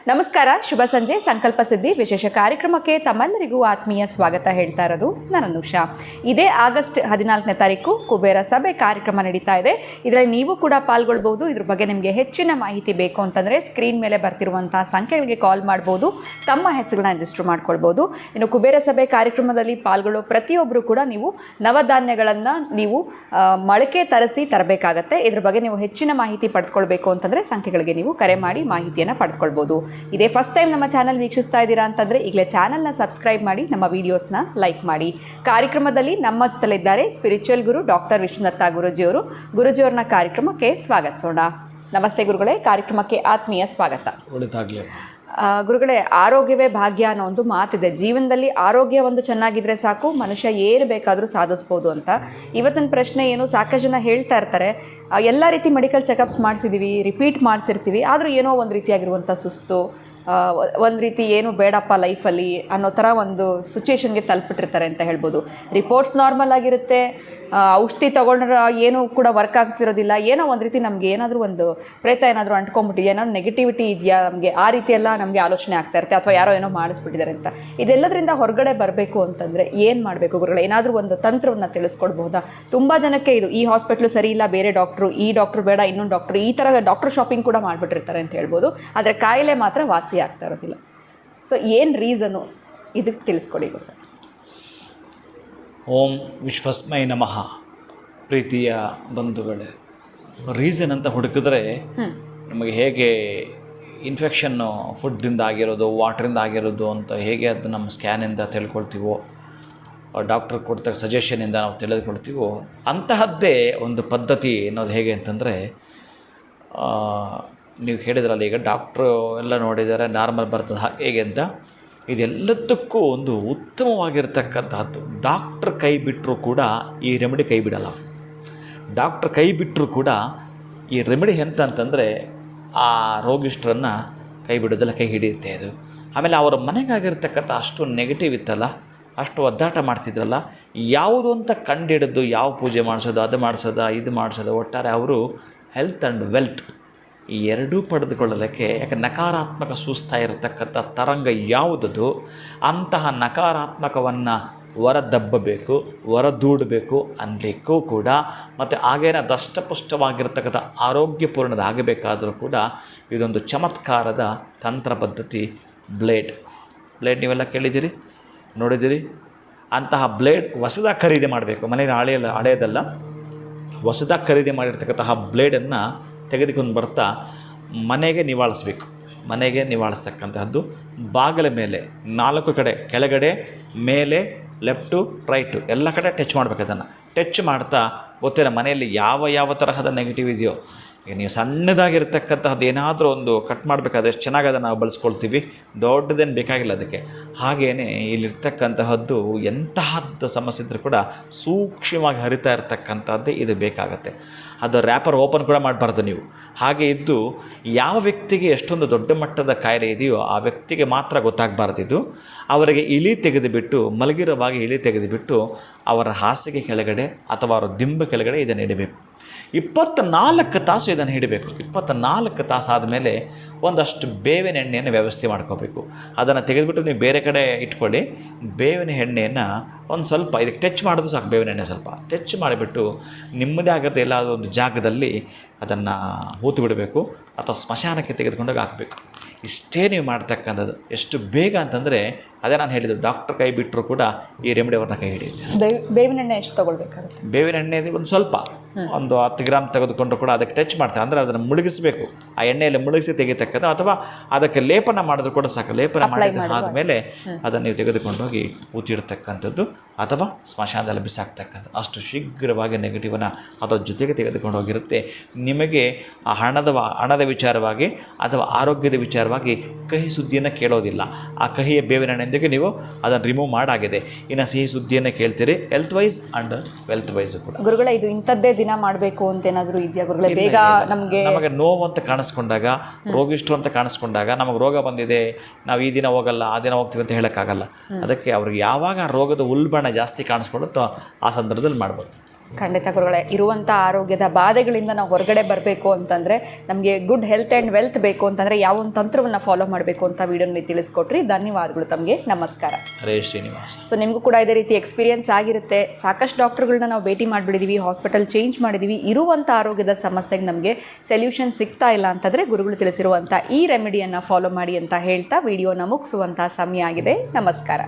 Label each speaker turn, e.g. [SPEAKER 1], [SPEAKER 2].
[SPEAKER 1] ನಮಸ್ಕಾರ, ಶುಭ ಸಂಜೆ. ಸಂಕಲ್ಪ ಸಿದ್ಧಿ ವಿಶೇಷ ಕಾರ್ಯಕ್ರಮಕ್ಕೆ ತಮ್ಮೆಲ್ಲರಿಗೂ ಆತ್ಮೀಯ ಸ್ವಾಗತ ಹೇಳ್ತಾ ಇರೋದು ನಾನು ಅನುಷಾ. ಇದೇ ಆಗಸ್ಟ್ 14ನೇ ತಾರೀಕು ಕುಬೇರ ಸಭೆ ಕಾರ್ಯಕ್ರಮ ನಡೀತಾ ಇದೆ. ಇದರಲ್ಲಿ ನೀವು ಕೂಡ ಪಾಲ್ಗೊಳ್ಬೋದು. ಇದ್ರ ಬಗ್ಗೆ ನಿಮಗೆ ಹೆಚ್ಚಿನ ಮಾಹಿತಿ ಬೇಕು ಅಂತಂದರೆ ಸ್ಕ್ರೀನ್ ಮೇಲೆ ಬರ್ತಿರುವಂಥ ಸಂಖ್ಯೆಗಳಿಗೆ ಕಾಲ್ ಮಾಡ್ಬೋದು, ತಮ್ಮ ಹೆಸರುಗಳನ್ನ ರಿಜಿಸ್ಟರ್ ಮಾಡ್ಕೊಳ್ಬೋದು. ಇನ್ನು ಕುಬೇರ ಸಭೆ ಕಾರ್ಯಕ್ರಮದಲ್ಲಿ ಪಾಲ್ಗೊಳ್ಳೋ ಪ್ರತಿಯೊಬ್ಬರು ಕೂಡ ನೀವು ನವಧಾನ್ಯಗಳನ್ನು ನೀವು ಮೊಳಕೆ ತರಬೇಕಾಗತ್ತೆ. ಇದ್ರ ಬಗ್ಗೆ ನೀವು ಹೆಚ್ಚಿನ ಮಾಹಿತಿ ಪಡೆದುಕೊಳ್ಬೇಕು ಅಂತಂದರೆ ಸಂಖ್ಯೆಗಳಿಗೆ ನೀವು ಕರೆ ಮಾಡಿ ಮಾಹಿತಿಯನ್ನು ಪಡೆದುಕೊಳ್ಬೋದು. ಇದೇ ಫಸ್ಟ್ ಟೈಮ್ ನಮ್ಮ ಚಾನಲ್ ವೀಕ್ಷಿಸ್ತಾ ಇದ್ದೀರಾ ಅಂತಂದರೆ ಈಗಲೇ ಚಾನಲ್ನ ಸಬ್ಸ್ಕ್ರೈಬ್ ಮಾಡಿ, ನಮ್ಮ ವೀಡಿಯೋಸ್ನ ಲೈಕ್ ಮಾಡಿ. ಕಾರ್ಯಕ್ರಮದಲ್ಲಿ ನಮ್ಮ ಜೊತೆಲಿದ್ದಾರೆ ಸ್ಪಿರಿಚುವಲ್ ಗುರು ಡಾಕ್ಟರ್ ವಿಷ್ಣುದತ್ತ ಗುರೂಜಿಯವರು. ಗುರೂಜಿಯವ್ರನ್ನ ಕಾರ್ಯಕ್ರಮಕ್ಕೆ ಸ್ವಾಗತಿಸೋಣ. ನಮಸ್ತೆ ಗುರುಗಳೇ, ಕಾರ್ಯಕ್ರಮಕ್ಕೆ ಆತ್ಮೀಯ ಸ್ವಾಗತ. ಗುರುಗಳೇ, ಆರೋಗ್ಯವೇ ಭಾಗ್ಯ ಅನ್ನೋ ಒಂದು ಮಾತಿದೆ. ಜೀವನದಲ್ಲಿ ಆರೋಗ್ಯ ಒಂದು ಚೆನ್ನಾಗಿದ್ರೆ ಸಾಕು, ಮನುಷ್ಯ ಏನು ಬೇಕಾದರೂ ಸಾಧಿಸ್ಬೋದು ಅಂತ. ಇವತ್ತಿನ ಪ್ರಶ್ನೆ ಏನು, ಸಾಕಷ್ಟು ಜನ ಹೇಳ್ತಾ ಇರ್ತಾರೆ, ಎಲ್ಲ ರೀತಿ ಮೆಡಿಕಲ್ ಚೆಕಪ್ಸ್ ಮಾಡಿಸಿದ್ದೀವಿ, ರಿಪೀಟ್ ಮಾಡಿಸಿರ್ತೀವಿ, ಆದರೂ ಏನೋ ಒಂದು ರೀತಿಯಾಗಿರುವಂಥ ಸುಸ್ತು, ಒಂದು ರೀತಿ ಏನು ಬೇಡಪ್ಪ ಲೈಫಲ್ಲಿ ಅನ್ನೋ ಥರ ಒಂದು ಸಿಚುವೇಶನ್ಗೆ ತಲುಪಿಟ್ಟಿರ್ತಾರೆ ಅಂತ ಹೇಳ್ಬೋದು. ರಿಪೋರ್ಟ್ಸ್ ನಾರ್ಮಲ್ ಆಗಿರುತ್ತೆ, ಔಷಧಿ ತೊಗೊಂಡ್ರೆ ಏನೂ ಕೂಡ ವರ್ಕ್ ಆಗ್ತಿರೋದಿಲ್ಲ, ಏನೋ ಒಂದು ರೀತಿ ನಮಗೆ ಏನಾದರೂ ಒಂದು ಪ್ರೇತ ಏನಾದರೂ ಅಂಟ್ಕೊಂಡ್ಬಿಟ್ಟಿದೆ, ಏನಾದ್ರು ನೆಗೆಟಿವಿಟಿ ಇದೆಯಾ ನಮಗೆ, ಆ ರೀತಿಯೆಲ್ಲ ನಮಗೆ ಆಲೋಚನೆ ಆಗ್ತಾ ಇರುತ್ತೆ, ಅಥವಾ ಯಾರೋ ಏನೋ ಮಾಡಿಸ್ಬಿಟ್ಟಿದ್ದಾರೆ ಅಂತ. ಇದೆಲ್ಲದರಿಂದ ಹೊರಗಡೆ ಬರಬೇಕು ಅಂತಂದರೆ ಏನು ಮಾಡಬೇಕು ಗುರುಗಳೇ? ಏನಾದರೂ ಒಂದು ತಂತ್ರವನ್ನು ತಿಳಿಸ್ಕೊಡ್ಬೋದಾ? ತುಂಬ ಜನಕ್ಕೆ ಇದು ಈ ಹಾಸ್ಪಿಟ್ಲು ಸರಿ ಇಲ್ಲ, ಬೇರೆ ಡಾಕ್ಟ್ರು, ಈ ಡಾಕ್ಟ್ರು ಬೇಡ, ಇನ್ನೊಂದು ಡಾಕ್ಟ್ರು, ಈ ಥರ ಡಾಕ್ಟ್ರ್ ಶಾಪಿಂಗ್ ಕೂಡ ಮಾಡಿಬಿಟ್ಟಿರ್ತಾರೆ ಅಂತ ಹೇಳ್ಬೋದು. ಆದರೆ ಕಾಯಿಲೆ ಮಾತ್ರ ವಾಸಿ ಆಗ್ತಾ ಇರೋದಿಲ್ಲ. ಸೊ ಏನು ರೀಸನು, ಇದಕ್ಕೆ ತಿಳಿಸ್ಕೊಡಿ ಗುರುಗಳೇ.
[SPEAKER 2] ಓಂ ವಿಶ್ವಸ್ಮೈ ನಮಃ. ಪ್ರೀತಿಯ ಬಂಧುಗಳೇ, ರೀಸನ್ ಅಂತ ಹುಡುಕಿದ್ರೆ ನಮಗೆ ಹೇಗೆ ಇನ್ಫೆಕ್ಷನ್ನು ಫುಡ್ಡಿಂದ ಆಗಿರೋದು, ವಾಟ್ರಿಂದ ಆಗಿರೋದು ಅಂತ ಹೇಗೆ ಅದು ನಮ್ಮ ಸ್ಕ್ಯಾನಿಂದ ತಿಳ್ಕೊಳ್ತೀವೋ, ಡಾಕ್ಟ್ರ್ ಕೊಡ್ತ ಸಜೆಷನಿಂದ ನಾವು ತಿಳಿದುಕೊಳ್ತೀವೋ, ಅಂತಹದ್ದೇ ಒಂದು ಪದ್ಧತಿ ಅನ್ನೋದು ಹೇಗೆ ಅಂತಂದರೆ, ನೀವು ಹೇಳಿದ್ರಲ್ಲ ಈಗ ಡಾಕ್ಟ್ರು ಎಲ್ಲ ನೋಡಿದ್ದಾರೆ, ನಾರ್ಮಲ್ ಬರ್ತದೆ ಹೇಗೆ ಅಂತ. ಇದೆಲ್ಲದಕ್ಕೂ ಒಂದು ಉತ್ತಮವಾಗಿರ್ತಕ್ಕಂತಹದ್ದು. ಡಾಕ್ಟ್ರ್ ಕೈ ಬಿಟ್ಟರೂ ಕೂಡ ಈ ರೆಮಿಡಿ ಕೈ ಬಿಡಲ್ಲ. ಡಾಕ್ಟ್ರ್ ಕೈ ಬಿಟ್ಟರೂ ಕೂಡ ಈ ರೆಮಿಡಿ ಎಂತ ಅಂತಂದರೆ ಆ ರೋಗಿಷ್ಠರನ್ನು ಕೈ ಬಿಡೋದೆಲ್ಲ ಕೈ ಹಿಡಿಯುತ್ತೆ ಅದು. ಆಮೇಲೆ ಅವರ ಮನೆಗಾಗಿರ್ತಕ್ಕಂಥ ಅಷ್ಟು ನೆಗೆಟಿವ್ ಇತ್ತಲ್ಲ, ಅಷ್ಟು ಒದ್ದಾಟ ಮಾಡ್ತಿದ್ರಲ್ಲ, ಯಾವುದು ಅಂತ ಕಂಡುಹಿಡಿದು ಯಾವ ಪೂಜೆ ಮಾಡಿಸೋದು, ಅದು ಮಾಡಿಸೋದು, ಇದು ಮಾಡಿಸೋದು, ಒಟ್ಟಾರೆ ಅವರು ಹೆಲ್ತ್ ಆ್ಯಂಡ್ ವೆಲ್ತ್ ಈ ಎರಡೂ ಪಡೆದುಕೊಳ್ಳೋದಕ್ಕೆ, ಯಾಕೆ ನಕಾರಾತ್ಮಕ ಸೂಸ್ತಾ ಇರತಕ್ಕಂಥ ತರಂಗ ಯಾವುದದು, ಅಂತಹ ನಕಾರಾತ್ಮಕವನ್ನು ಹೊರದಬ್ಬಬೇಕು, ಹೊರದೂಡಬೇಕು ಅನ್ನಲಿಕ್ಕೂ ಕೂಡ, ಮತ್ತು ಹಾಗೇನೆ ದಷ್ಟಪುಷ್ಟವಾಗಿರ್ತಕ್ಕಂಥ ಆರೋಗ್ಯಪೂರ್ಣದಾಗಬೇಕಾದರೂ ಕೂಡ ಇದೊಂದು ಚಮತ್ಕಾರದ ತಂತ್ರ ಪದ್ಧತಿ ಬ್ಲೇಡ್. ನೀವೆಲ್ಲ ಕೇಳಿದ್ದೀರಿ, ನೋಡಿದ್ದೀರಿ. ಅಂತಹ ಬ್ಲೇಡ್ ಹೊಸದಾಗಿ ಖರೀದಿ ಮಾಡಬೇಕು, ಮನೆಯಲ್ಲಿ ಹಳೆಯದಲ್ಲ, ಹೊಸದಾಗಿ ಖರೀದಿ ಮಾಡಿರ್ತಕ್ಕಂತಹ ಬ್ಲೇಡನ್ನು ತೆಗೆದುಕೊಂಡು ಬರ್ತಾ ಮನೆಗೆ ನಿವಾಳಿಸ್ತಕ್ಕಂತಹದ್ದು. ಬಾಗಿಲ ಮೇಲೆ 4 ಕಡೆ, ಕೆಳಗಡೆ, ಮೇಲೆ, ಲೆಫ್ಟು, ರೈಟು ಎಲ್ಲ ಕಡೆ ಟಚ್ ಮಾಡಬೇಕು. ಅದನ್ನು ಟಚ್ ಮಾಡ್ತಾ ಗೊತ್ತಿಲ್ಲ ಮನೆಯಲ್ಲಿ ಯಾವ ತರಹದ ನೆಗೆಟಿವ್ ಇದೆಯೋ, ಈಗ ನೀವು ಸಣ್ಣದಾಗಿರ್ತಕ್ಕಂತಹದ್ದು ಏನಾದರೂ ಒಂದು ಕಟ್ ಮಾಡಬೇಕಾದ್ರೆ ಎಷ್ಟು ಚೆನ್ನಾಗಿ ಅದನ್ನು ನಾವು ಬಳಸ್ಕೊಳ್ತೀವಿ, ದೊಡ್ಡದೇನು ಬೇಕಾಗಿಲ್ಲ ಅದಕ್ಕೆ. ಹಾಗೆಯೇ ಇಲ್ಲಿರ್ತಕ್ಕಂತಹದ್ದು ಎಂತಹದ್ದು ಸಮಸ್ಯೆ ಇದ್ದರೂ ಕೂಡ ಸೂಕ್ಷ್ಮವಾಗಿ ಹರಿತಾ ಇರತಕ್ಕಂಥದ್ದೇ ಇದು ಬೇಕಾಗತ್ತೆ. ಅದು ರ್ಯಾಪರ್ ಓಪನ್ ಕೂಡ ಮಾಡಬಾರ್ದು ನೀವು. ಹಾಗೆ ಇದ್ದು ಯಾವ ವ್ಯಕ್ತಿಗೆ ಎಷ್ಟೊಂದು ದೊಡ್ಡ ಮಟ್ಟದ ಕಾಯಿಲೆ ಇದೆಯೋ ಆ ವ್ಯಕ್ತಿಗೆ ಮಾತ್ರ ಗೊತ್ತಾಗಬಾರ್ದಿದ್ದು. ಅವರಿಗೆ ಮಲಗಿರುವಾಗ ಇಲಿ ತೆಗೆದುಬಿಟ್ಟು ಅವರ ಹಾಸಿಗೆ ಕೆಳಗಡೆ ಅಥವಾ ಅವರ ದಿಂಬು ಕೆಳಗಡೆ ಇದನ್ನು ಇಡಬೇಕು. 24 ತಾಸು ಇದನ್ನು ಹಿಡಬೇಕು. 24 ತಾಸು ಆದಮೇಲೆ ಒಂದಷ್ಟು ಬೇವಿನ ಎಣ್ಣೆಯನ್ನು ವ್ಯವಸ್ಥೆ ಮಾಡ್ಕೋಬೇಕು. ಅದನ್ನು ತೆಗೆದುಬಿಟ್ಟು ನೀವು ಬೇರೆ ಕಡೆ ಇಟ್ಕೊಳ್ಳಿ. ಬೇವಿನ ಎಣ್ಣೆಯನ್ನು ಒಂದು ಸ್ವಲ್ಪ ಇದಕ್ಕೆ ಟಚ್ ಮಾಡೋದು ಸಾಕು. ಬೇವಿನ ಎಣ್ಣೆ ಸ್ವಲ್ಪ ಟಚ್ ಮಾಡಿಬಿಟ್ಟು ನಿಮ್ಮದೇ ಆಗಿರುತ್ತೆ ಎಲ್ಲಾದರೂ ಒಂದು ಜಾಗದಲ್ಲಿ ಅದನ್ನು ಹೂತು ಬಿಡಬೇಕು, ಅಥವಾ ಸ್ಮಶಾನಕ್ಕೆ ತೆಗೆದುಕೊಂಡಾಗ ಹಾಕಬೇಕು. ಇಷ್ಟೇ ನೀವು ಮಾಡ್ತಕ್ಕಂಥದ್ದು. ಎಷ್ಟು ಬೇಗ ಅಂತಂದರೆ ಅದೇ ನಾನು ಹೇಳಿದ್ದು, ಡಾಕ್ಟ್ರ್ ಕೈ ಬಿಟ್ಟರು ಕೂಡ ಈ ರೆಮಿಡಿ ಅವ್ರನ್ನ ಕೈ ಹಿಡಿಯುತ್ತೆ.
[SPEAKER 1] ಬೇವಿನ ಎಣ್ಣೆ ಎಷ್ಟು ತೊಗೊಳ್ಬೇಕಾಗುತ್ತೆ?
[SPEAKER 2] ಬೇವಿನ ಎಣ್ಣೆ ಒಂದು ಸ್ವಲ್ಪ, ಒಂದು 10 ಗ್ರಾಮ್ ತೆಗೆದುಕೊಂಡ್ರು ಕೂಡ ಅದಕ್ಕೆ ಟಚ್ ಮಾಡ್ತಾರೆ, ಅಂದರೆ ಅದನ್ನು ಮುಳುಗಿಸಬೇಕು. ಆ ಎಣ್ಣೆಯಲ್ಲಿ ಮುಳುಗಿಸಿ ತೆಗಿತಕ್ಕಂಥ, ಅಥವಾ ಅದಕ್ಕೆ ಲೇಪನ ಮಾಡಿದ್ರು ಕೂಡ ಸಾಕು. ಲೇಪನ ಆದಮೇಲೆ ಅದನ್ನು ನೀವು ತೆಗೆದುಕೊಂಡೋಗಿ ಊತಿಡ್ತಕ್ಕಂಥದ್ದು, ಅಥವಾ ಸ್ಮಶಾನದಲ್ಲಿ ಬಿಸಾಕ್ತಕ್ಕಂಥದ್ದು. ಅಷ್ಟು ಶೀಘ್ರವಾಗಿ ನೆಗೆಟಿವನ್ನು ಅದರ ಜೊತೆಗೆ ತೆಗೆದುಕೊಂಡು ಹೋಗಿರುತ್ತೆ. ನಿಮಗೆ ಆ ಹಣದ ವಿಚಾರವಾಗಿ ಅಥವಾ ಆರೋಗ್ಯದ ವಿಚಾರವಾಗಿ ಕಹಿ ಸುದ್ದಿಯನ್ನು ಕೇಳೋದಿಲ್ಲ. ಆ ಕಹಿಯ ಬೇವಿನ ಎಣ್ಣೆಯೊಂದಿಗೆ ನೀವು ಅದನ್ನು ರಿಮೂವ್ ಮಾಡಾಗಿದೆ. ಇನ್ನು ಸಿಹಿ ಸುದ್ದಿಯನ್ನು ಕೇಳ್ತೀರಿ, health wise and wealth wise ಕೂಡ.
[SPEAKER 1] ಗುರುಗಳೇ, ಇದು ಇಂಥದ್ದೇ ದಿನ ಮಾಡಬೇಕು ಅಂತ ಏನಾದರೂ ಇದೆಯಾ ಗುರುಗಳೇ? ಬೇಗ ನಮಗೆ
[SPEAKER 2] ನೋವು ಅಂತ ಕಾಣಿಸ್ಕೊಂಡಾಗ, ರೋಗಿಷ್ಠರು ಅಂತ ಕಾಣಿಸ್ಕೊಂಡಾಗ, ನಮಗೆ ರೋಗ ಬಂದಿದೆ, ನಾವು ಈ ದಿನ ಹೋಗಲ್ಲ ಆ ದಿನ ಹೋಗ್ತೀವಿ ಅಂತ ಹೇಳೋಕ್ಕಾಗಲ್ಲ. ಅದಕ್ಕೆ ಅವ್ರಿಗೆ ಯಾವಾಗ ರೋಗದ ಉಲ್ಬಣ ಜಾಸ್ತಿ ಕಾಣಿಸ್ಕೊಳ್ಳುತ್ತೋ ಆ ಸಂದರ್ಭದಲ್ಲಿ ಮಾಡ್ಬೋದು.
[SPEAKER 1] ಖಂಡಿತ ಗುರುಗಳೇ, ಇರುವಂಥ ಆರೋಗ್ಯದ ಬಾಧೆಗಳಿಂದ ನಾವು ಹೊರಗಡೆ ಬರಬೇಕು ಅಂತಂದರೆ, ನಮಗೆ ಗುಡ್ ಹೆಲ್ತ್ ಆ್ಯಂಡ್ ವೆಲ್ತ್ ಬೇಕು ಅಂತಂದರೆ ಯಾವ ಒಂದು ತಂತ್ರವನ್ನು ಫಾಲೋ ಮಾಡಬೇಕು ಅಂತ ವಿಡಿಯೋನಲ್ಲಿ ತಿಳಿಸ್ಕೊಟ್ರಿ. ಧನ್ಯವಾದಗಳು ತಮಗೆ. ನಮಸ್ಕಾರ.
[SPEAKER 2] ಹರೇ ಶ್ರೀನಿವಾಸ.
[SPEAKER 1] ಸೊ ನಿಮಗೂ ಕೂಡ ಇದೇ ರೀತಿ ಎಕ್ಸ್ಪೀರಿಯನ್ಸ್ ಆಗಿರುತ್ತೆ. ಸಾಕಷ್ಟು ಡಾಕ್ಟರ್ಗಳನ್ನ ನಾವು ಭೇಟಿ ಮಾಡಿಬಿಟ್ಟಿದ್ದೀವಿ, ಹಾಸ್ಪಿಟಲ್ ಚೇಂಜ್ ಮಾಡಿದ್ದೀವಿ. ಇರುವಂಥ ಆರೋಗ್ಯದ ಸಮಸ್ಯೆಗೆ ನಮಗೆ ಸೊಲ್ಯೂಷನ್ ಸಿಗ್ತಾ ಇಲ್ಲ ಅಂತಂದರೆ ಗುರುಗಳು ತಿಳಿಸಿರುವಂಥ ಈ ರೆಮಿಡಿಯನ್ನು ಫಾಲೋ ಮಾಡಿ ಅಂತ ಹೇಳ್ತಾ ವಿಡಿಯೋನ ಮುಗಿಸುವಂಥ ಸಮಯ ಆಗಿದೆ. ನಮಸ್ಕಾರ.